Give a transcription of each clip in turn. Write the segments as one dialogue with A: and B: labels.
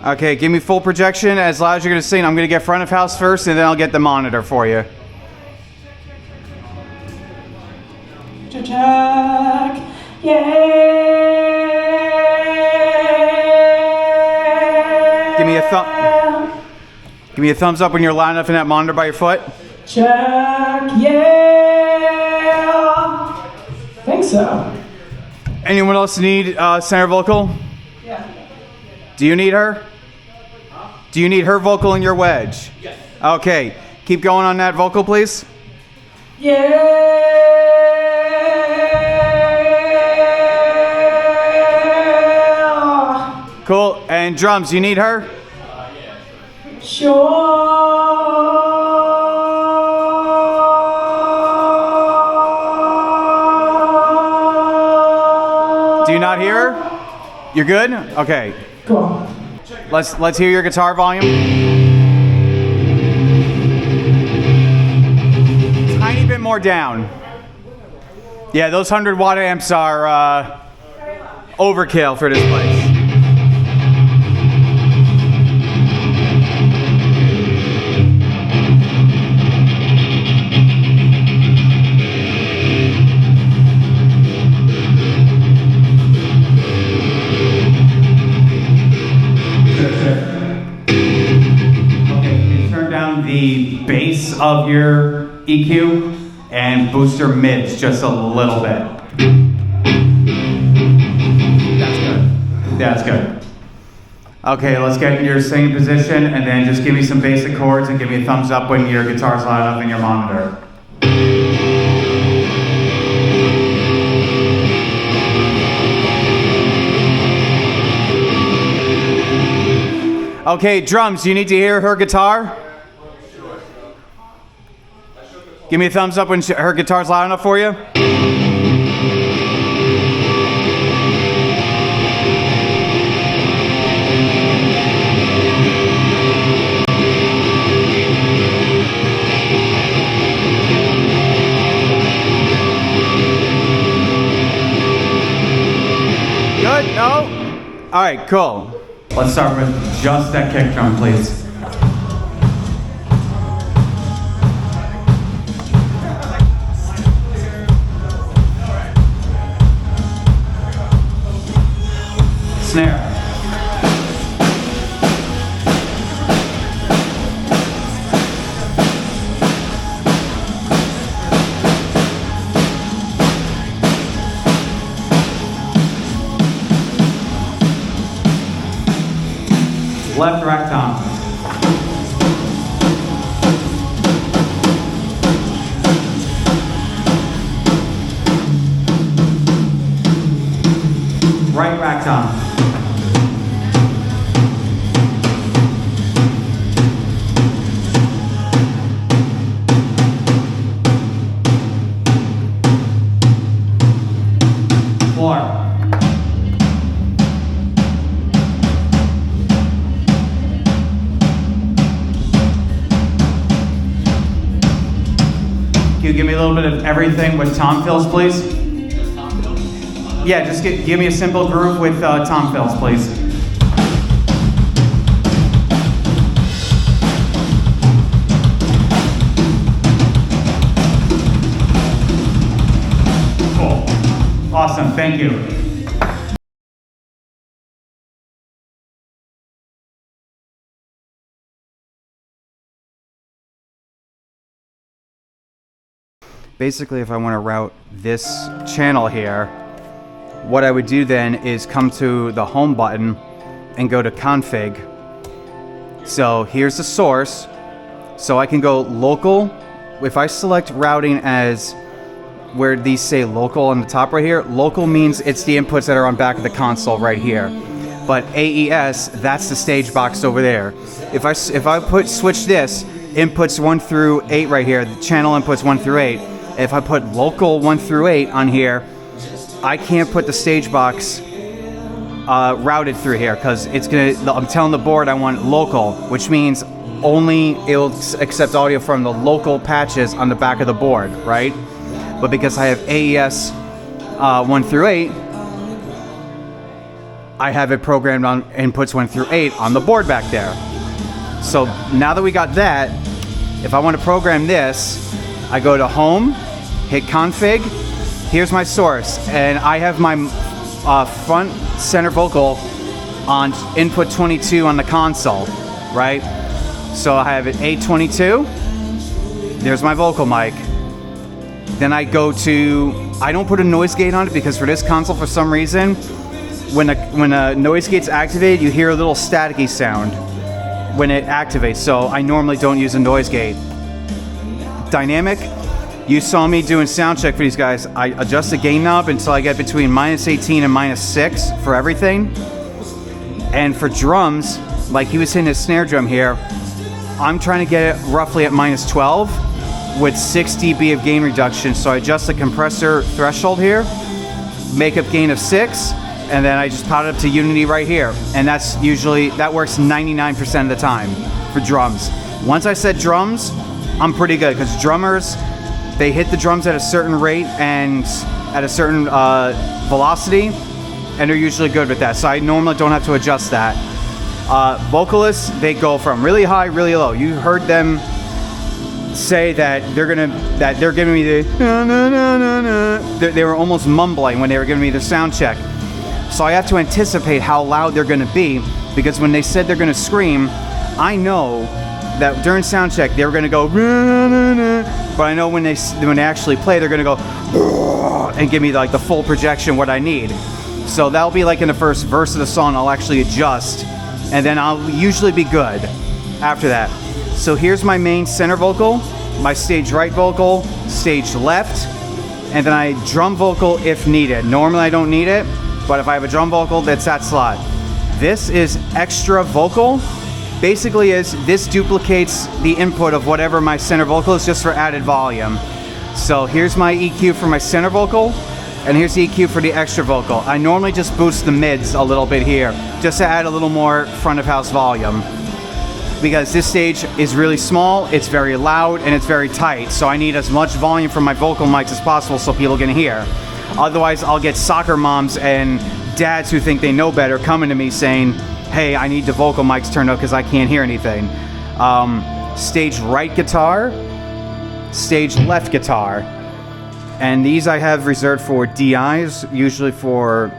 A: Okay, give me full projection as loud as you're going to sing. I'm going to get front of house first, and then I'll get the monitor for you.
B: Check, yeah.
A: Give me a thumbs up when you're loud enough in that monitor by your foot.
B: Check, yeah. Think so.
A: Anyone else need center vocal?
B: Yeah.
A: Do you need her? Do you need her vocal in your wedge?
B: Yes.
A: Okay, keep going on that vocal, please.
B: Yeah.
A: Cool. And drums, you need her?
B: Yeah. Sure.
A: Do you not hear her? You're good? Okay.
B: Cool.
A: Let's hear your guitar volume. Tiny bit more down. Yeah, those 100 watt amps are overkill for this place. The bass of your EQ and boost your mids just a little bit. That's good. That's good. Okay, let's get in your singing position and then just give me some basic chords and give me a thumbs up when your guitar's loud enough in your monitor. Okay, drums, you need to hear her guitar? Give me a thumbs up when her guitar's loud enough for you. Good? No? All right, cool. Let's start with just that kick drum, please. Snare. Left rack tom. Right rack tom. Floor. Can you give me a little bit of everything with tom fills, please? Yeah, just give me a simple groove with tom fills, please. Cool. Awesome, thank you. Basically, if I want to route this channel here, what I would do then is come to the home button and go to config. So here's the source. So I can go local. If I select routing as where these say local on the top right here, local means it's the inputs that are on back of the console right here. But AES, that's the stage box over there. If I switch this, inputs 1 through 8 right here, the channel inputs 1 through 8. If I put local 1 through 8 on here, I can't put the stage box routed through here because it's gonna. I'm telling the board I want local, which means only it'll accept audio from the local patches on the back of the board, right? But because I have AES 1 through 8, I have it programmed on inputs 1 through 8 on the board back there. So now that we got that, if I want to program this, I go to home, hit config, here's my source, and I have my front center vocal on input 22 on the console, right? So I have it 822, there's my vocal mic. Then I go to, I don't put a noise gate on it because for this console, for some reason, when a noise gate's activated, you hear a little staticky sound when it activates. So I normally don't use a noise gate. Dynamic, you saw me doing sound check for these guys. I adjust the gain knob until I get between -18 and -6 for everything. And for drums, like he was hitting his snare drum here, I'm trying to get it roughly at -12 with 6 dB of gain reduction. So I adjust the compressor threshold here, make up gain of 6, and then I just pot it up to unity right here. And that's usually, that works 99% of the time for drums. Once I said drums, I'm pretty good because drummers, they hit the drums at a certain rate and at a certain velocity, and they're usually good with that. So I normally don't have to adjust that. Vocalists, they go from really high, really low. You heard them say that they're giving me the they were almost mumbling when they were giving me the sound check. So I have to anticipate how loud they're going to be, because when they said they're going to scream, I know that during sound check they were going to go, but I know when they actually play, they're going to go and give me like the full projection what I need. So that'll be like in the first verse of the song, I'll actually adjust, and then I'll usually be good after that. So here's my main center vocal, my stage right vocal, stage left, and then I drum vocal if needed. Normally I don't need it, but if I have a drum vocal, that's that slot. This is extra vocal. Basically this duplicates the input of whatever my center vocal is, just for added volume. So here's my EQ for my center vocal, and here's the EQ for the extra vocal. I normally just boost the mids a little bit here, just to add a little more front of house volume. Because this stage is really small, it's very loud, and it's very tight. So I need as much volume from my vocal mics as possible so people can hear. Otherwise, I'll get soccer moms and dads who think they know better coming to me saying, hey, I need the vocal mics turned up because I can't hear anything. Stage right guitar, stage left guitar. And these I have reserved for DIs, usually for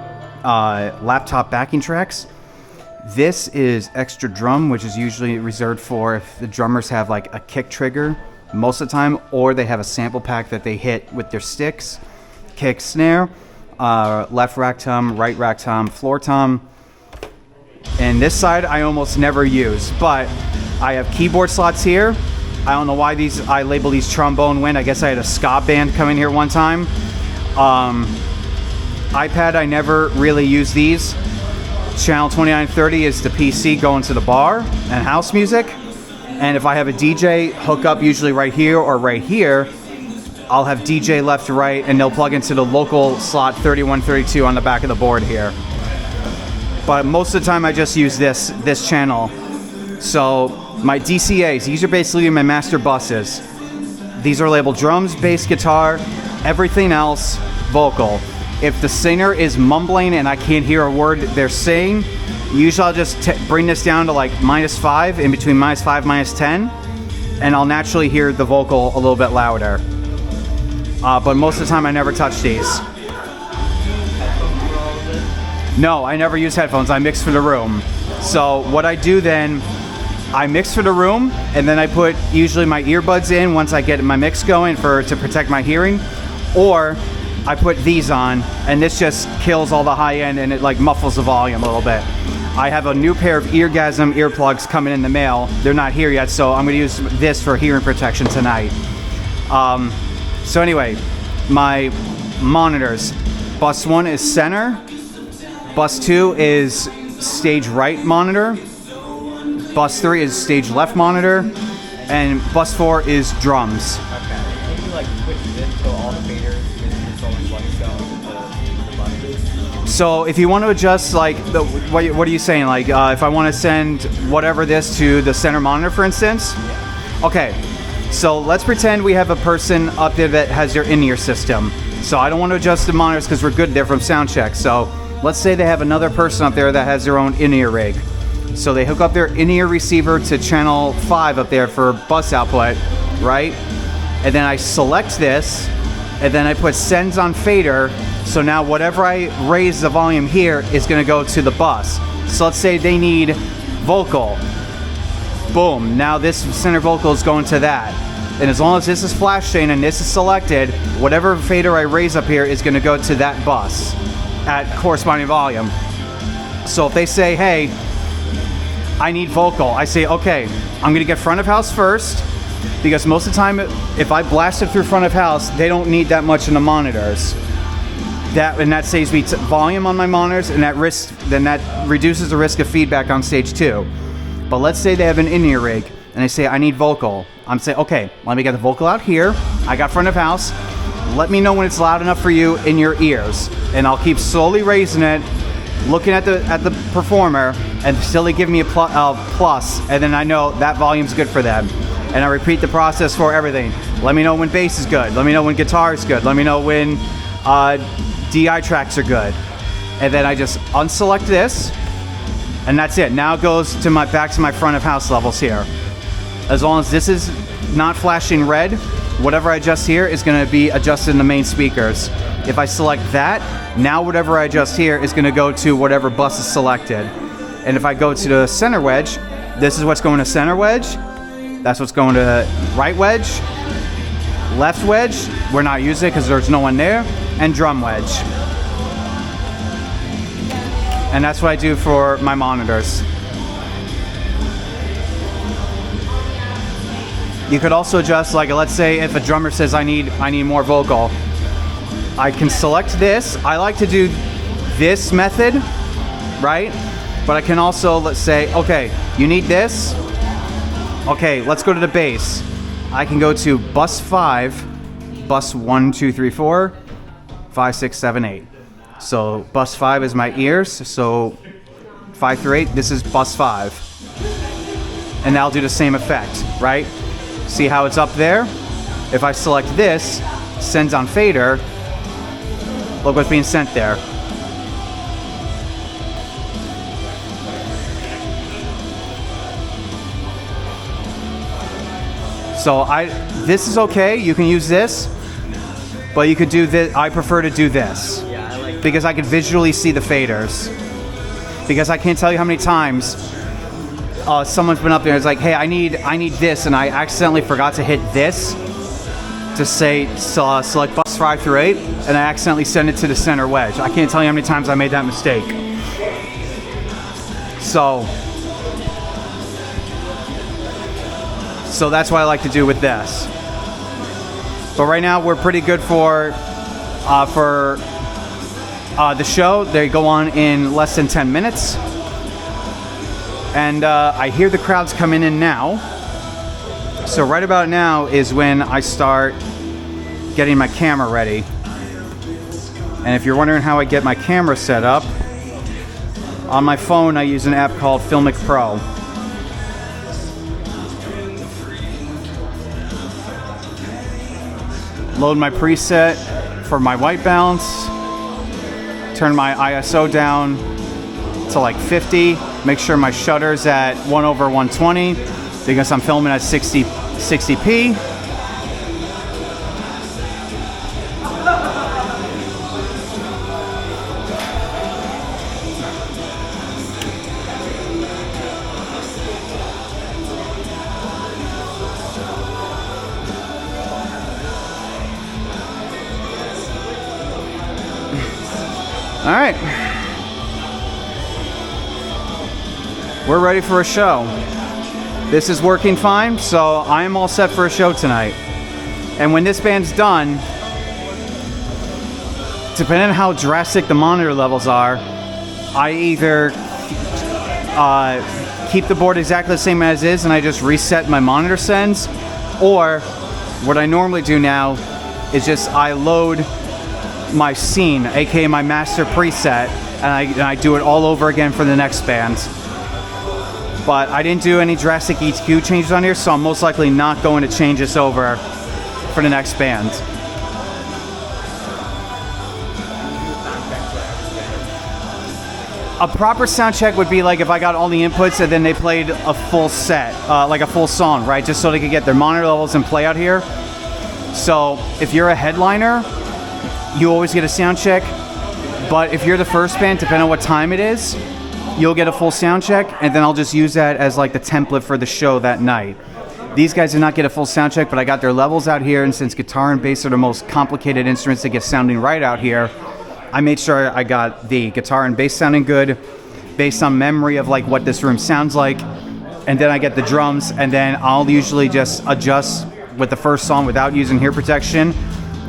A: laptop backing tracks. This is extra drum, which is usually reserved for if the drummers have like a kick trigger most of the time, or they have a sample pack that they hit with their sticks. Kick, snare, left rack tom, right rack tom, floor tom. And this side I almost never use, but I have keyboard slots here. I don't know why I label these trombone wind. I guess I had a ska band come in here one time. iPad, I never really use these. Channel 2930 is the PC going to the bar and house music. And if I have a DJ hook up usually right here or right here, I'll have DJ left to right, and they'll plug into the local slot 3132 on the back of the board here. But most of the time I just use this channel. So my DCAs, these are basically my master buses. These are labeled drums, bass, guitar, everything else vocal. If the singer is mumbling and I can't hear a word they're saying, usually I'll just bring this down to like -5, in between -5, -10, and I'll naturally hear the vocal a little bit louder. But most of the time I never touch these. No, I never use headphones. I mix for the room. So what I do then, I mix for the room, and then I put usually my earbuds in once I get my mix going to protect my hearing, or I put these on, and this just kills all the high end and it like muffles the volume a little bit. I have a new pair of Eargasm earplugs coming in the mail. They're not here yet, so I'm gonna use this for hearing protection tonight. So anyway, my monitors. Bus 1 is center. Bus 2 is stage right monitor. Bus 3 is stage left monitor. And bus 4 is drums.
C: Okay. Can you like switch this so all the faders is controlling what is going to the buttons?
A: So if you want to adjust like, what are you saying? Like if I want to send whatever this to the center monitor, for instance?
C: Yeah.
A: Okay. So let's pretend we have a person up there that has their in-ear system. So I don't want to adjust the monitors because we're good there from Soundcheck. So let's say they have another person up there that has their own in-ear rig. So they hook up their in-ear receiver to channel 5 up there for bus output, right? And then I select this, and then I put sends on fader. So now whatever I raise the volume here is gonna go to the bus. So let's say they need vocal. Boom, now this center vocal is going to that. And as long as this is flash chain and this is selected, whatever fader I raise up here is gonna go to that bus at corresponding volume. So if they say, hey, I need vocal, I say, okay, I'm gonna get front of house first, because most of the time, if I blast it through front of house, they don't need that much in the monitors. That saves me volume on my monitors, and that reduces the risk of feedback on stage 2. But let's say they have an in-ear rig, and they say, I need vocal. I'm saying, okay, let me get the vocal out here. I got front of house. Let me know when it's loud enough for you in your ears. And I'll keep slowly raising it, looking at the performer, and still they give me a plus, and then I know that volume's good for them. And I repeat the process for everything. Let me know when bass is good. Let me know when guitar is good. Let me know when DI tracks are good. And then I just unselect this, and that's it. Now it goes to back to my front of house levels here. As long as this is not flashing red, whatever I adjust here is going to be adjusted in the main speakers. If I select that, now whatever I adjust here is going to go to whatever bus is selected. And if I go to the center wedge, this is what's going to center wedge. That's what's going to right wedge, left wedge. We're not using it because there's no one there. And drum wedge. And that's what I do for my monitors. You could also adjust, like, let's say if a drummer says I need more vocal, I can select this. I like to do this method, right? But I can also, let's say, okay, you need this. Okay, let's go to the bass. I can go to bus 5, bus 1, 2, 3, 4, 5, 6, 7, 8. So bus 5 is my ears. So 5 through 8, this is bus 5. And that'll do the same effect, right? See how it's up there? If I select this, sends on fader, look what's being sent there. So this is okay, you can use this, but you could do this. I prefer to do this.
C: Yeah, I like
A: because I can visually see the faders. Because I can't tell you how many times someone's been up there and it's like, hey, I need this, and I accidentally forgot to hit this to say select bus 5 through 8, and I accidentally send it to the center wedge. I can't tell you how many times I made that mistake. So that's what I like to do with this. But right now we're pretty good for the show. They go on in less than 10 minutes. And I hear the crowds coming in now. So right about now is when I start getting my camera ready. And if you're wondering how I get my camera set up, on my phone I use an app called Filmic Pro. Load my preset for my white balance, turn my ISO down to like 50, make sure my shutter's at 1/120 because I'm filming at 60p. All right, we're ready for a show. This is working fine, so I am all set for a show tonight. And when this band's done, depending on how drastic the monitor levels are, I either keep the board exactly the same as is and I just reset my monitor sends, or what I normally do now is just I load my scene, aka my master preset, and I do it all over again for the next band. But I didn't do any drastic EQ changes on here, so I'm most likely not going to change this over for the next band. A proper sound check would be like if I got all the inputs and then they played a full set, like a full song, right? Just so they could get their monitor levels and play out here. So if you're a headliner, you always get a sound check. But if you're the first band, depending on what time it is, you'll get a full sound check, and then I'll just use that as like the template for the show that night. These guys did not get a full sound check, but I got their levels out here, and since guitar and bass are the most complicated instruments to get sounding right out here, I made sure I got the guitar and bass sounding good based on memory of like what this room sounds like, and then I get the drums, and then I'll usually just adjust with the first song without using ear protection.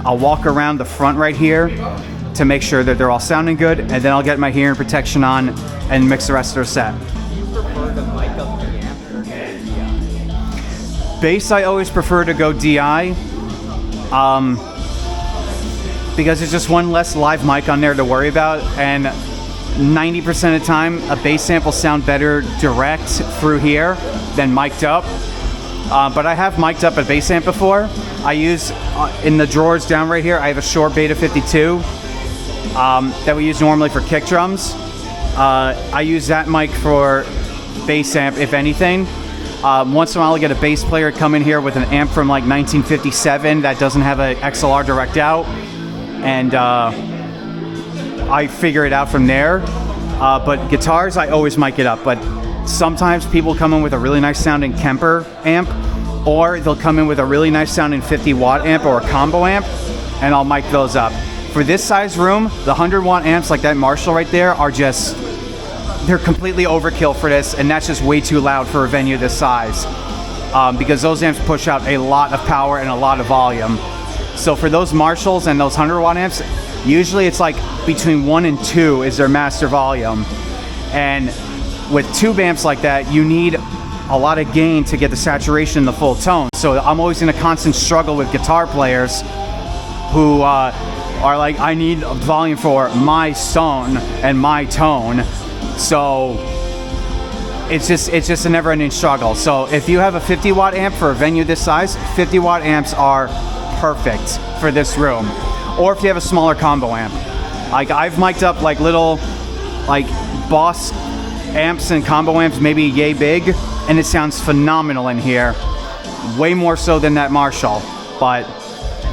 A: I'll walk around the front right here to make sure that they're all sounding good, and then I'll get my hearing protection on and mix the rest of their set.
C: Do you prefer the mic up the amp or DI?
A: Bass, I always prefer to go DI, because there's just one less live mic on there to worry about, and 90% of the time, a bass amp will sound better direct through here than mic'd up. But I have mic'd up a bass amp before. I use, in the drawers down right here, I have a Shure Beta 52 that we use normally for kick drums. I use that mic for bass amp, if anything. Once in a while I get a bass player come in here with an amp from like 1957 that doesn't have an XLR direct out, and I figure it out from there. But guitars, I always mic it up, but sometimes people come in with a really nice sounding Kemper amp, or they'll come in with a really nice sounding 50 watt amp or a combo amp, and I'll mic those up. For this size room, the 100 watt amps like that Marshall right there are just, they're completely overkill for this, and that's just way too loud for a venue this size, because those amps push out a lot of power and a lot of volume. So for those Marshalls and those 100 watt amps, usually it's like between 1 and 2 is their master volume. And with tube amps like that, you need a lot of gain to get the saturation and the full tone. So I'm always in a constant struggle with guitar players who are like, I need volume for my song and my tone. So it's just a never-ending struggle. So if you have a 50 watt amp for a venue this size, 50 watt amps are perfect for this room. Or if you have a smaller combo amp. Like I've mic'd up like little like Boss amps and combo amps, maybe yay big, and it sounds phenomenal in here. Way more so than that Marshall. But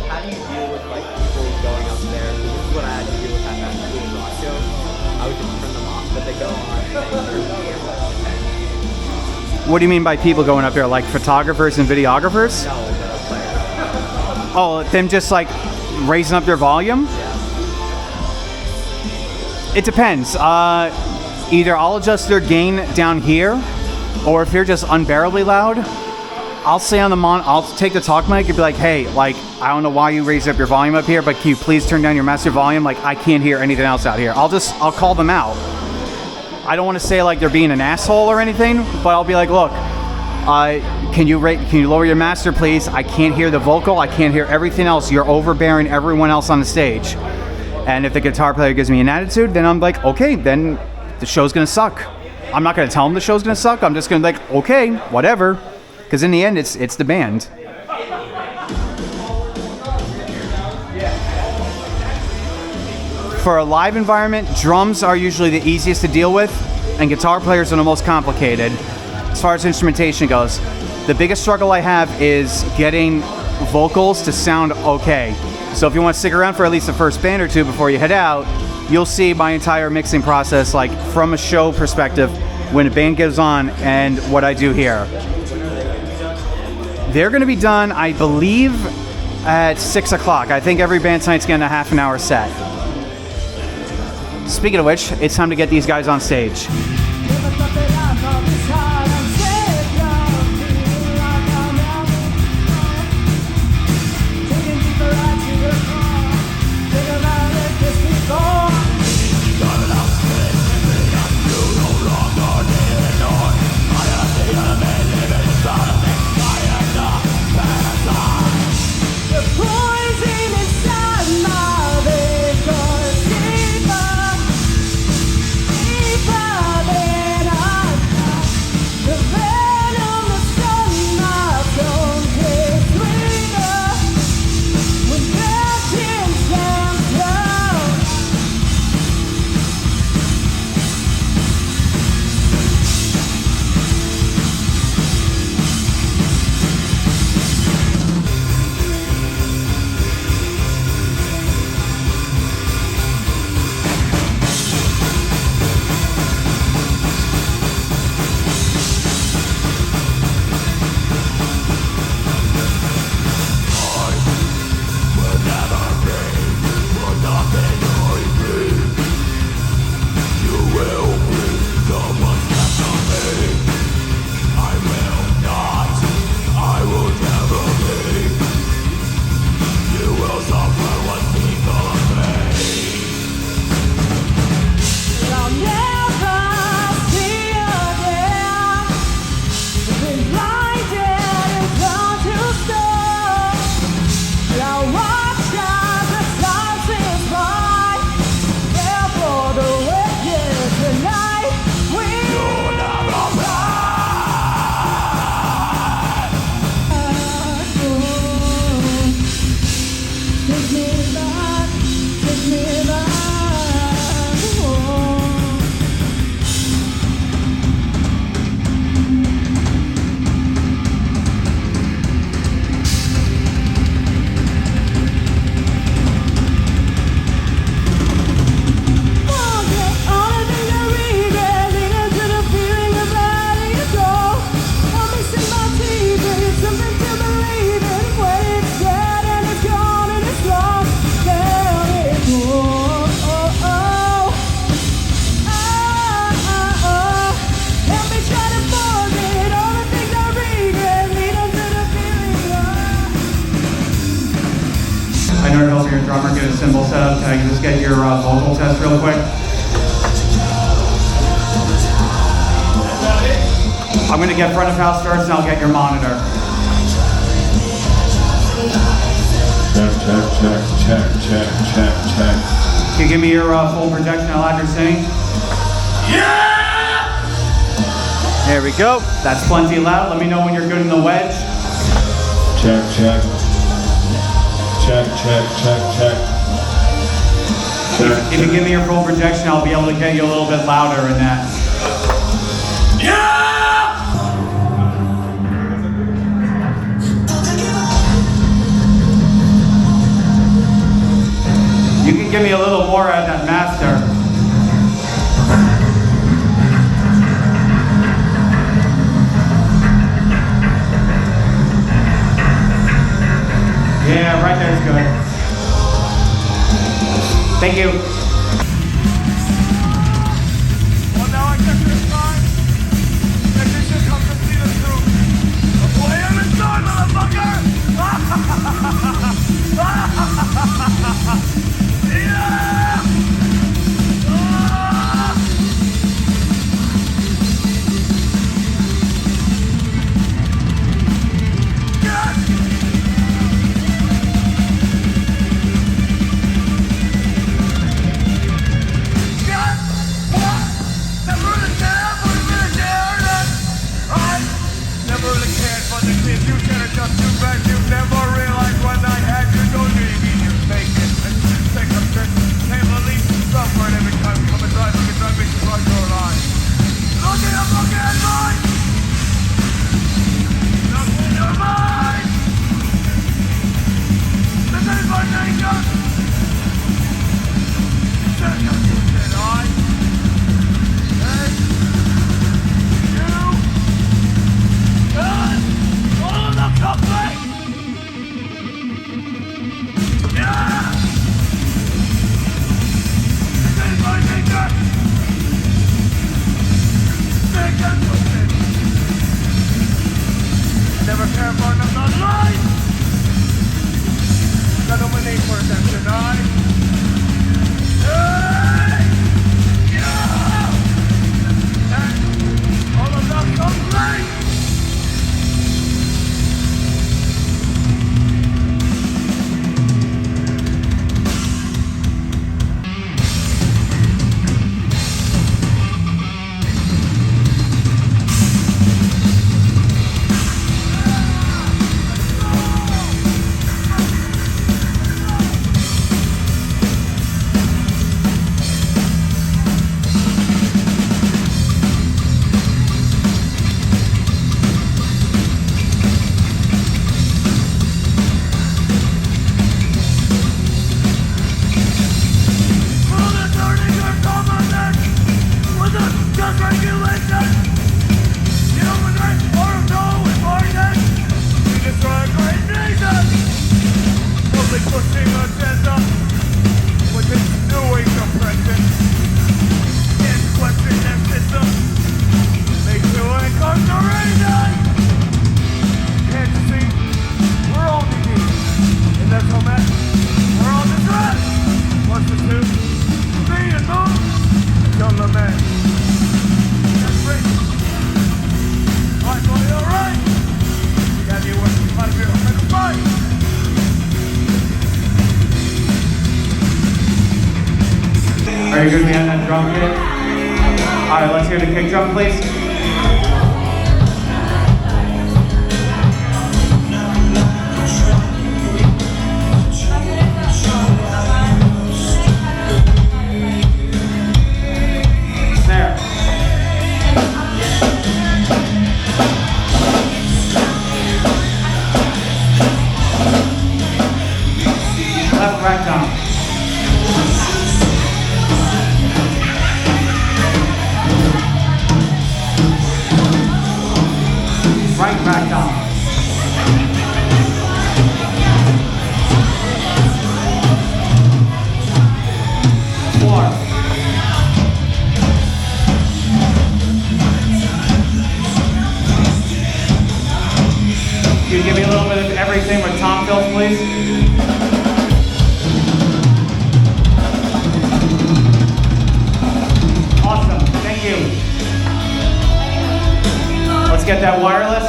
C: How do you deal with like people going up there? This is what I had to deal with at that school rock show. I would just turn them off, but they go on and they turn the amp off.
A: what do you mean by people going up here? Like photographers and videographers?
C: No, the player.
A: Oh, them just like raising up their volume? It depends. Either I'll adjust their gain down here, or if they're just unbearably loud, I'll say on the I'll take the talk mic and be like, hey, like, I don't know why you raised up your volume up here, but can you please turn down your master volume? Like, I can't hear anything else out here. I'll call them out. I don't want to say like they're being an asshole or anything, but I'll be like, look, can you lower your master, please? I can't hear the vocal. I can't hear everything else. You're overbearing everyone else on the stage. And if the guitar player gives me an attitude, then I'm like, okay, then the show's gonna suck. I'm not gonna tell them the show's gonna suck. I'm just gonna be like, okay, whatever. Because in the end, it's the band. For a live environment, drums are usually the easiest to deal with, and guitar players are the most complicated. As far as instrumentation goes, the biggest struggle I have is getting vocals to sound okay. So if you want to stick around for at least the first band or two before you head out, you'll see my entire mixing process, like from a show perspective, when a band goes on and what I do here. They're going to be done, I believe, at 6 o'clock. I think every band tonight's getting a half an hour set. Speaking of which, it's time to get these guys on stage.
D: Deeper
A: drummer get a cymbal set up? Can I just get your vocal test real quick? I'm gonna get front of house first and I'll get your monitor.
D: Check.
A: Can you give me your full projection? I'll have your sing.
D: Yeah!
A: There we go. That's plenty loud. Let me know when you're good in the wedge.
D: Check.
A: If you give me your full projection, I'll be able to get you a little bit louder in that.
D: Yeah!
A: You can give me a little more at that master. Yeah, right there is good. Thank you.
D: Well, now I guess it's time. Technician comes to see us through. The plan is done, motherfucker! Yeah! Never care for another life. Got no money for attention, Hey! Yeah! And all of that comes late.
A: Are you good behind that drum kit? Alright, let's hear the kick drum, please. Snare. Left rack down. Right back down. Four. Can you give me a little bit of everything with tom fills, please? Let's get that wireless.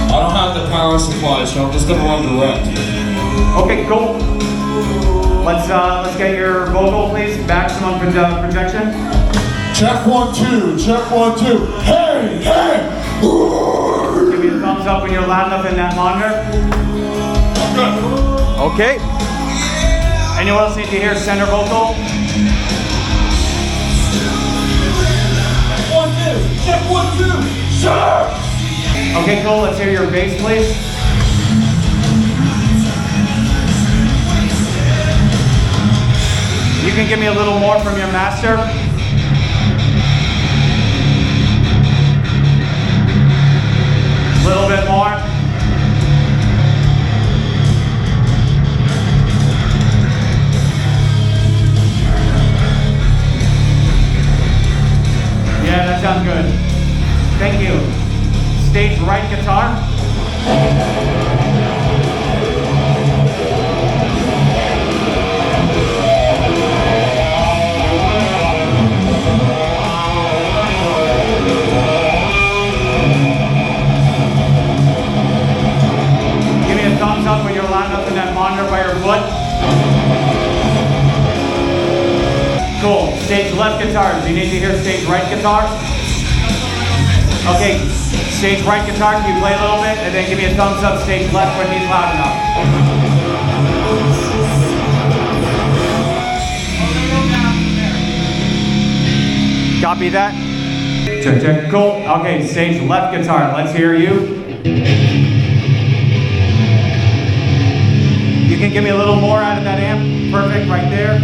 D: I don't have the power supply, so I'm just gonna run direct.
A: Okay, cool. Let's get your vocal, please. Maximum projection.
D: Check 1, 2, check 1, 2. Hey, hey!
A: Give me a thumbs up when you're loud enough in that monitor.
D: Good.
A: Okay. Anyone else need to hear center vocal?
D: 1, 2, check 1, 2. Sir!
A: Okay, cool. Let's hear your bass, please. You can give me a little more from your master. A little bit more. Yeah, that sounds good. Thank you. Stage right guitar. Give me a thumbs up when you're lined up in that monitor by your foot. Cool. Stage left guitar. Do you need to hear stage right guitar? Okay. Stage right guitar, can you play a little bit? And then give me a thumbs up stage left when he's loud enough. Copy that? Check, check. Cool. Okay, stage left guitar. Let's hear you. You can give me a little more out of that amp. Perfect, right there.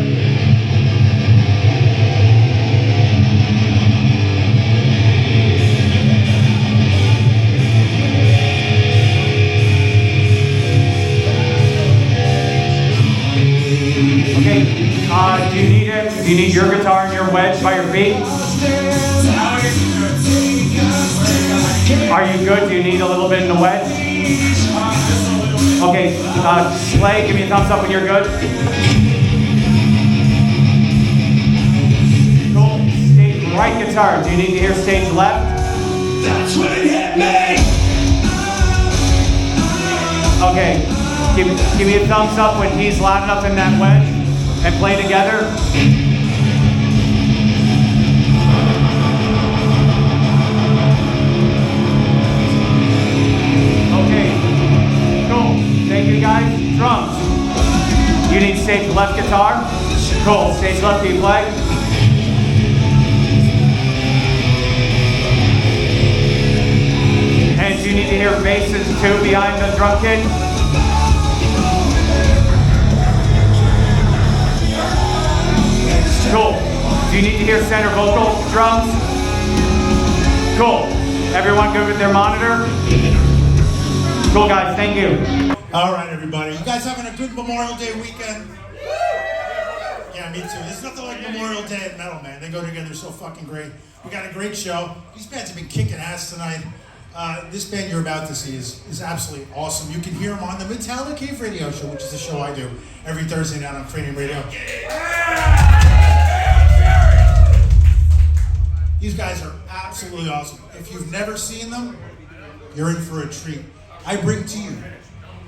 A: Okay, do you need it? Do you need your guitar and your wedge by your feet? Are you good? Do you need a little bit in the wedge? Okay, Slay, give me a thumbs up when you're good. Cool. Stage right guitar. Do you need to hear stage left? That's when it hit me! Okay, give me a thumbs up when he's loud enough in that wedge and play together. Okay, cool. Thank you guys. Drums. You need stage left guitar? Cool. Stage left, can you play? And you need to hear basses too behind the drum kit? Cool. Do you need to hear center vocal drums? Cool. Everyone good with their monitor? Cool guys, thank you.
E: All right, everybody. You guys having a good Memorial Day weekend? Yeah, me too. There's nothing like Memorial Day at metal, man. They go together so fucking great. We got a great show. These bands have been kicking ass tonight. This band you're about to see is absolutely awesome. You can hear them on the Metallica Cave Radio Show, which is a show I do every Thursday night on Freedom Radio. These guys are absolutely awesome. If you've never seen them, you're in for a treat. I bring to you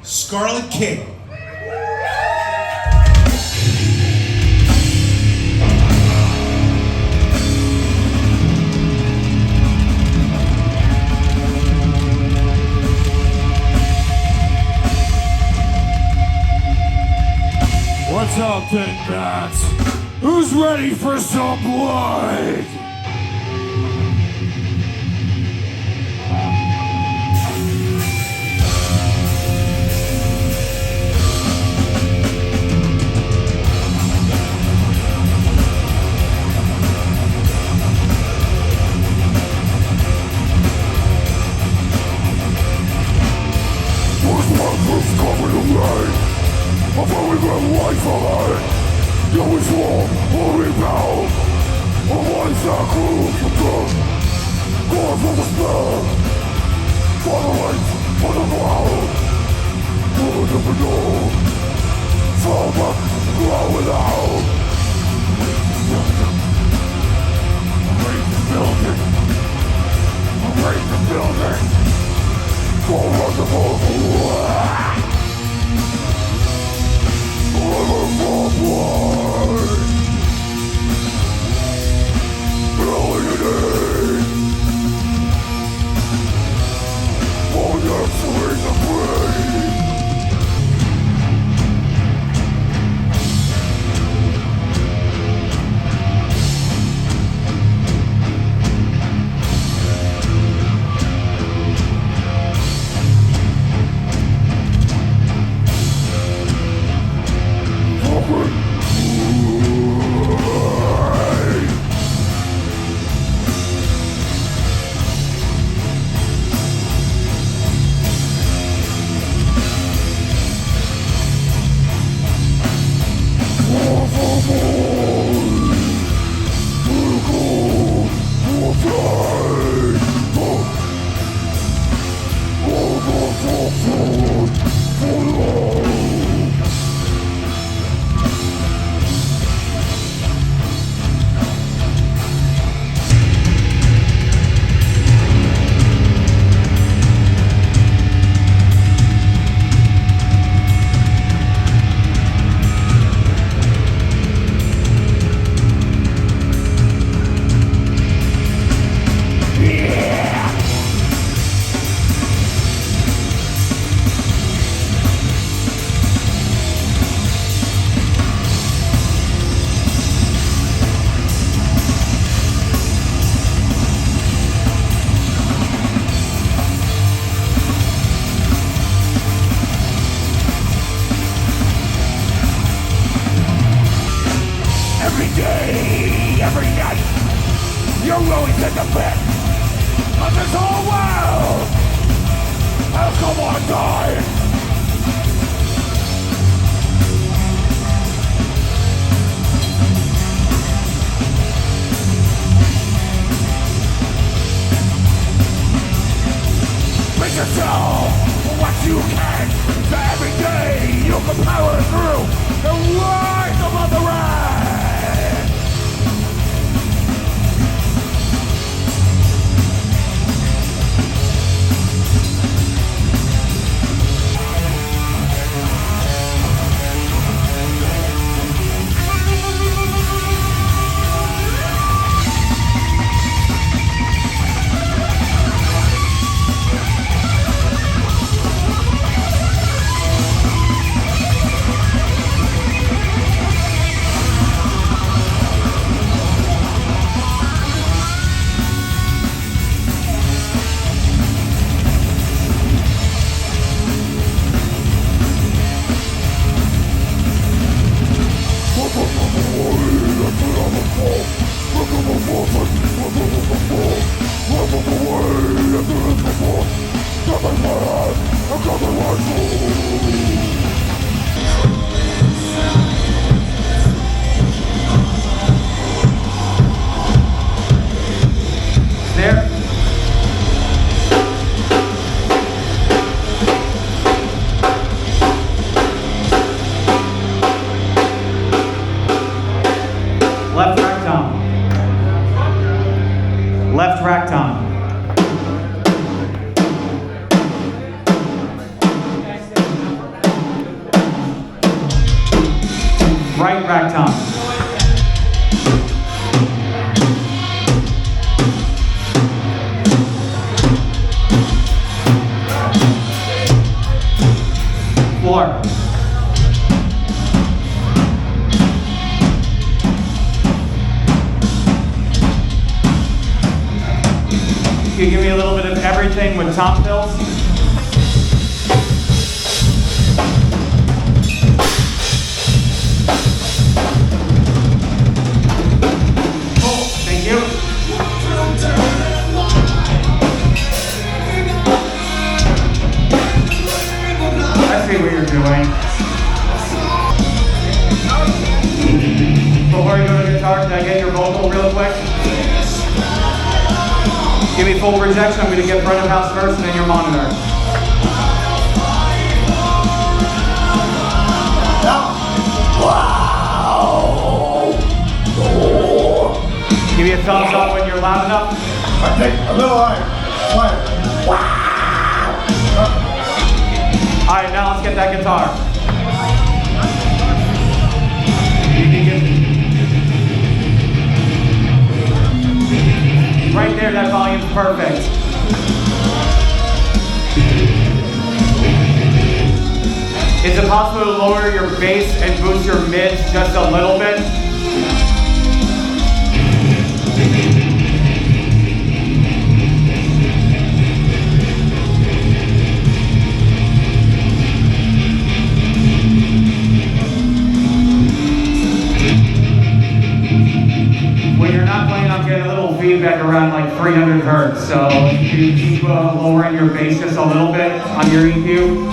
E: Scarlet King.
D: What's up, Big Bats? Who's ready for some blood? You're always in the pit of this whole world has come undone. Make yourself what you can, so every day you can power through and rise above the rest.
A: There. Left rectum. Left rectum. Right rectum. Floor. Can you give me a little bit of everything with top fills? Cool, thank you. I see what you're doing. Before you go to guitar, can I get your vocal real quick? Give me full rejection. I'm going to get front of house first and then your monitor. Give me a thumbs up when you're loud enough.
F: I think a little higher.
A: Alright, now let's get that guitar. Right there, that volume's perfect. Is it possible to lower your bass and boost your mids just a little bit? When you're not playing, I'm getting a little feedback around like 300 hertz, so you keep lowering your bass just a little bit on your EQ.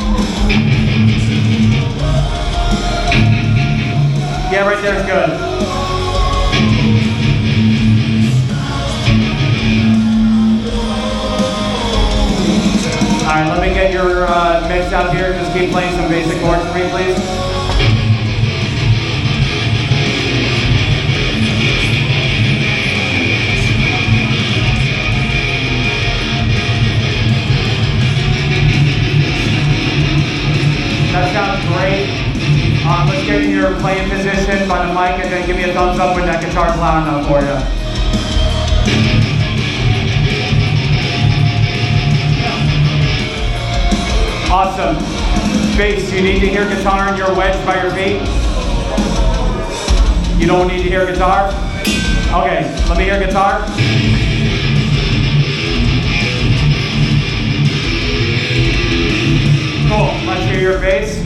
A: Yeah, right there's good. Alright, let me get your mix out here. Just keep playing some basic chords for me, please. That sounds great. Let's get in your playing position by the mic and then give me a thumbs up when that guitar's loud enough for you. Awesome. Bass, you need to hear guitar in your wedge by your feet? You don't need to hear guitar? Okay, let me hear guitar. Cool, let's hear your bass.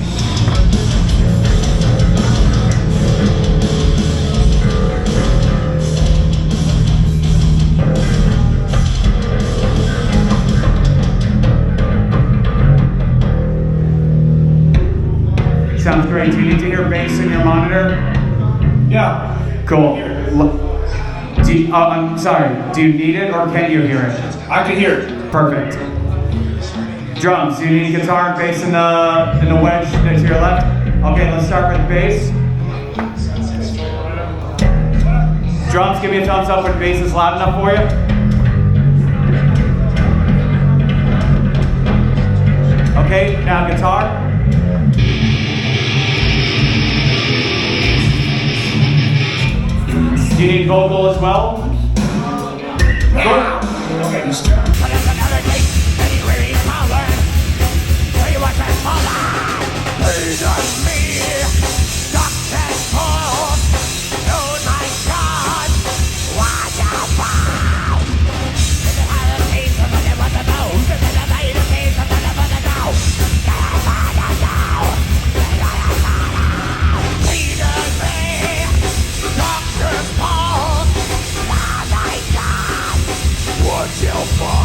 A: Sounds great. Do you need to hear bass in your monitor?
B: Yeah.
A: Cool. I'm sorry. Do you need it or can you hear it?
B: I can hear it.
A: Perfect. Drums. Do you need guitar and bass in the wedge to your left? Okay, let's start with bass. Drums, give me a thumbs up when bass is loud enough for you. Okay, now guitar. Do you need vocal as well?
D: What's your fault?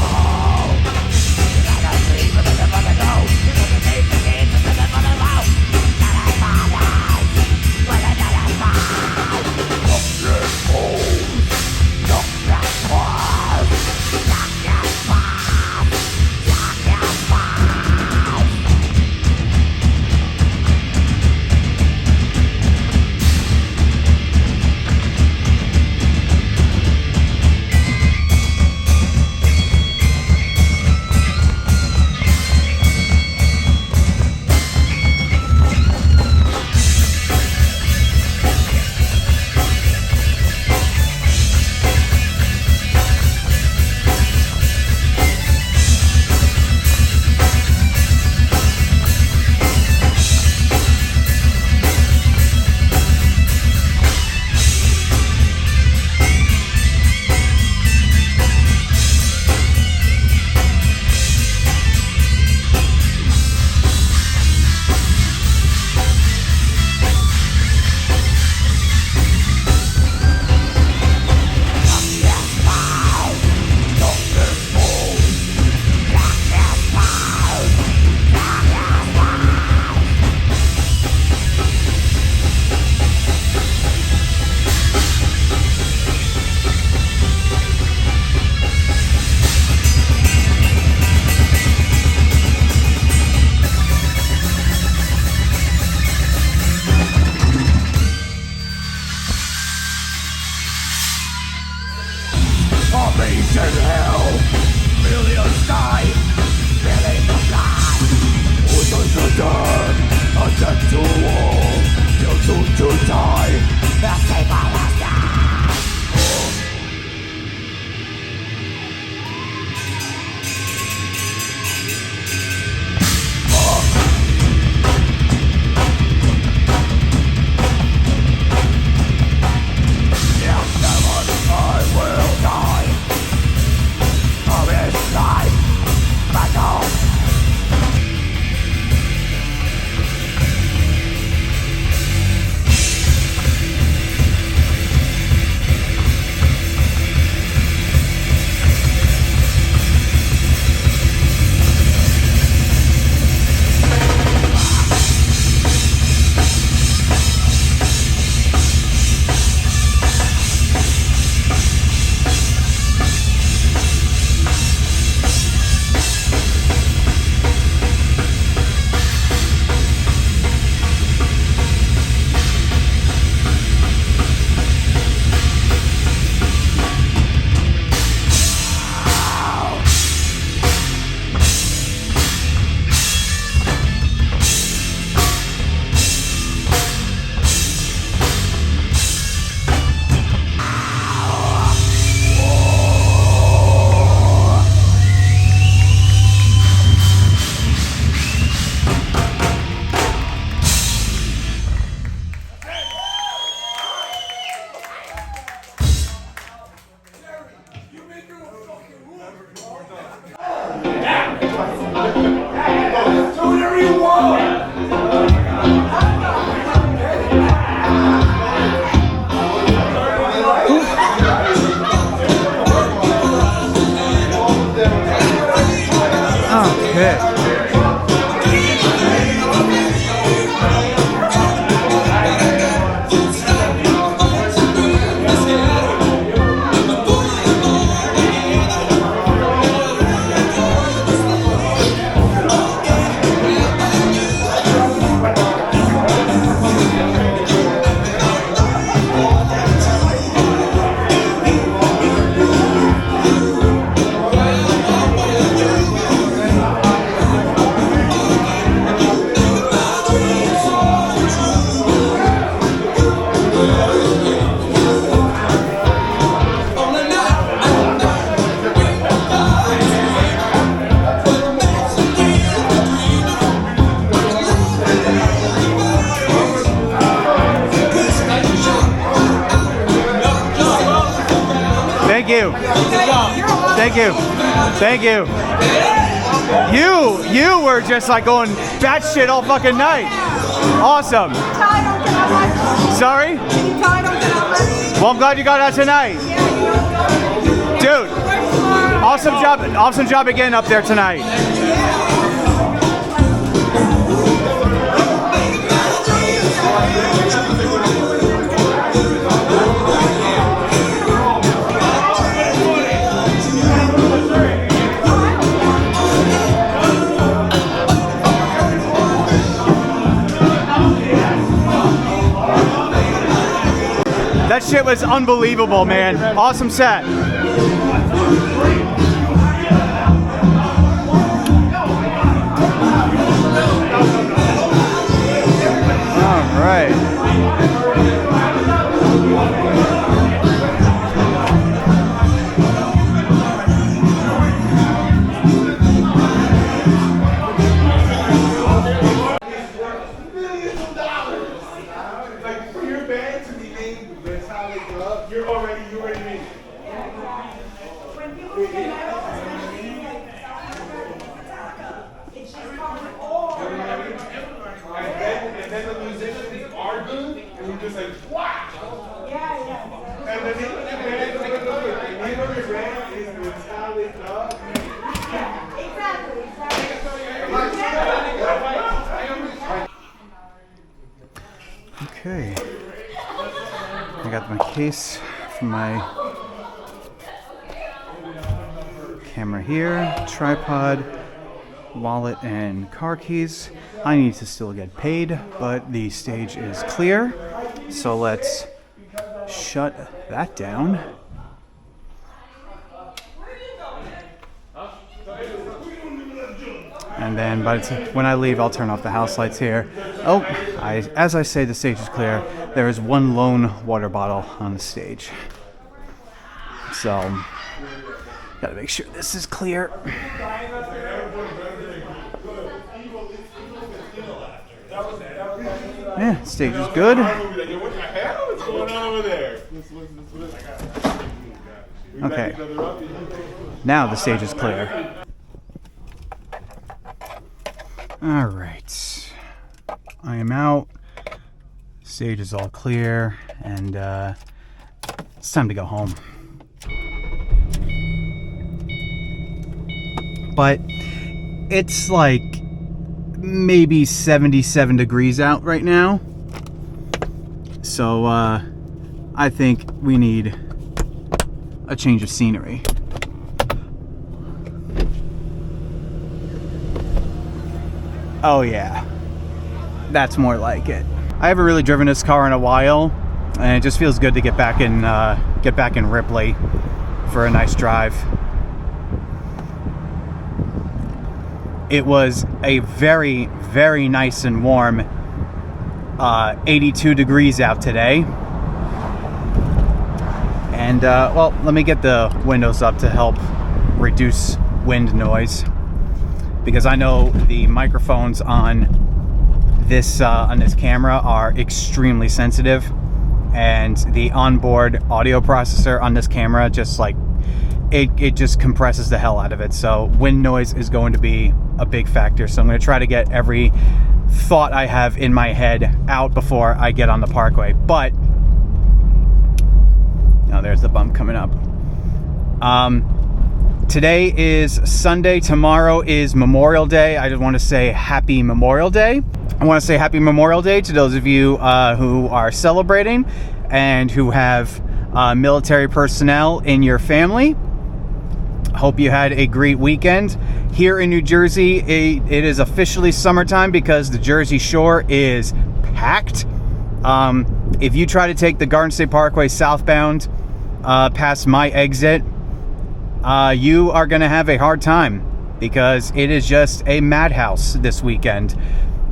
A: you. Thank you. You were just like going batshit all fucking night. Awesome. Sorry? Well, I'm glad you got out tonight. Dude, awesome job again up there tonight. That shit was unbelievable, man. Awesome set. All right. Okay, I got my case for my camera here, tripod, wallet, and car keys. I need to still get paid, but the stage is clear, so let's shut that down. And then when I leave, I'll turn off the house lights here. Oh, as I say the stage is clear, there is one lone water bottle on the stage. So, gotta make sure this is clear. Yeah, stage is good.
D: What's going on over there?
A: Okay, now the stage is clear. All right, I am out. Stage is all clear, and it's time to go home. But it's like maybe 77 degrees out right now, so I think we need a change of scenery. Oh yeah, that's more like it. I haven't really driven this car in a while, and it just feels good to get back in Ripley for a nice drive. It was a very, very nice and warm 82 degrees out today. And well, let me get the windows up to help reduce wind noise, because I know the microphones on this camera are extremely sensitive, and the onboard audio processor on this camera just like it just compresses the hell out of it. So wind noise is going to be a big factor. So I'm going to try to get every thought I have in my head out before I get on the parkway. But now there's the bump coming up. Today is Sunday. Tomorrow is Memorial Day. I just want to say happy Memorial Day. I want to say happy Memorial Day to those of you who are celebrating and who have military personnel in your family. Hope you had a great weekend. Here in New Jersey, it is officially summertime because the Jersey Shore is packed. If you try to take the Garden State Parkway southbound past my exit, you are going to have a hard time because it is just a madhouse this weekend.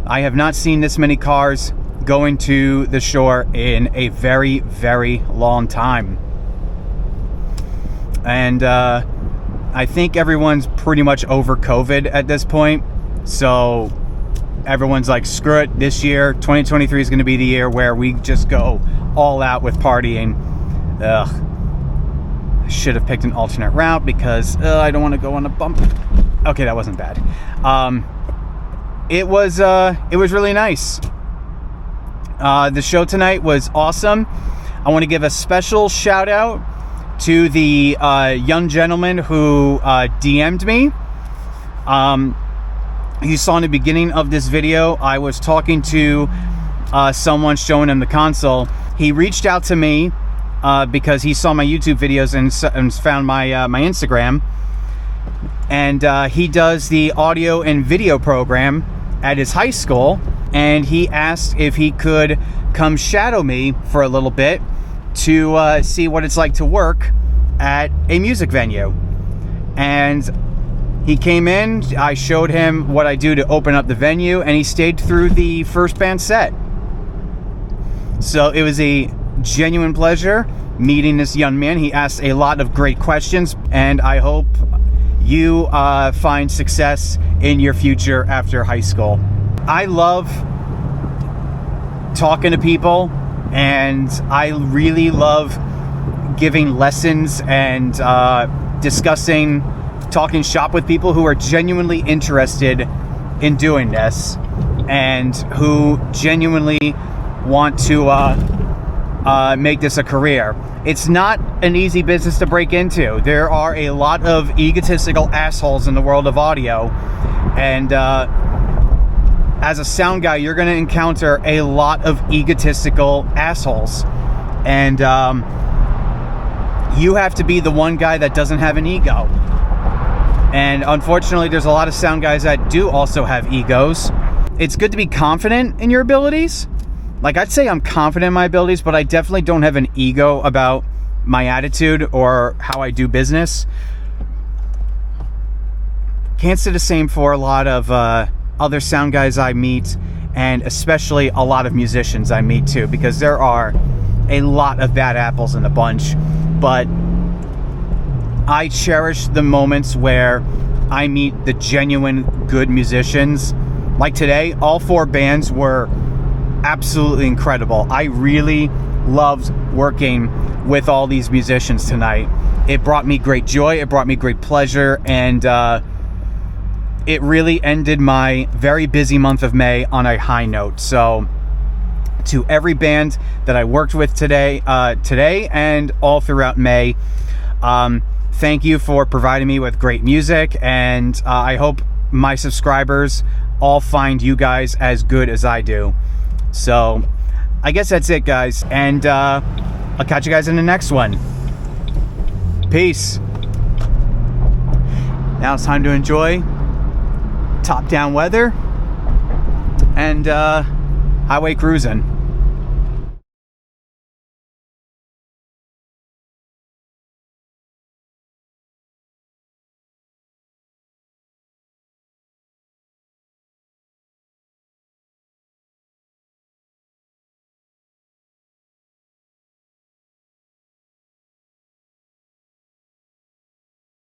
A: I have not seen this many cars going to the shore in a very, very long time. And I think everyone's pretty much over COVID at this point. So everyone's like, screw it. This year, 2023 is going to be the year where we just go all out with partying. Ugh. should have picked an alternate route because I don't want to go on a bump. Okay, that wasn't bad. It was really nice. The show tonight was awesome. I want to give a special shout out to the young gentleman who DM'd me. You saw in the beginning of this video, I was talking to someone, showing him the console. He reached out to me because he saw my YouTube videos and found my Instagram. And he does the audio and video program at his high school. And he asked if he could come shadow me for a little bit to see what it's like to work at a music venue. And he came in, I showed him what I do to open up the venue, and he stayed through the first band set. So it was a genuine pleasure meeting this young man. He asked a lot of great questions, and I hope you find success in your future after high school. I love talking to people, and I really love giving lessons and talking shop with people who are genuinely interested in doing this and who genuinely want to make this a career. It's not an easy business to break into. There are a lot of egotistical assholes in the world of audio, and as a sound guy, you're going to encounter a lot of egotistical assholes, and you have to be the one guy that doesn't have an ego. And unfortunately, there's a lot of sound guys that do also have egos. It's good to be confident in your abilities. Like, I'd say I'm confident in my abilities, but I definitely don't have an ego about my attitude or how I do business. Can't say the same for a lot of other sound guys I meet, and especially a lot of musicians I meet too, because there are a lot of bad apples in the bunch. But I cherish the moments where I meet the genuine good musicians. Like today, all 4 bands were absolutely incredible. I really loved working with all these musicians tonight. It brought me great joy, it brought me great pleasure, and it really ended my very busy month of May on a high note. So to every band that I worked with today and all throughout May, thank you for providing me with great music, and I hope my subscribers all find you guys as good as I do. So I guess that's it, guys, and I'll catch you guys in the next one. Peace. Now it's time to enjoy top-down weather and highway cruising.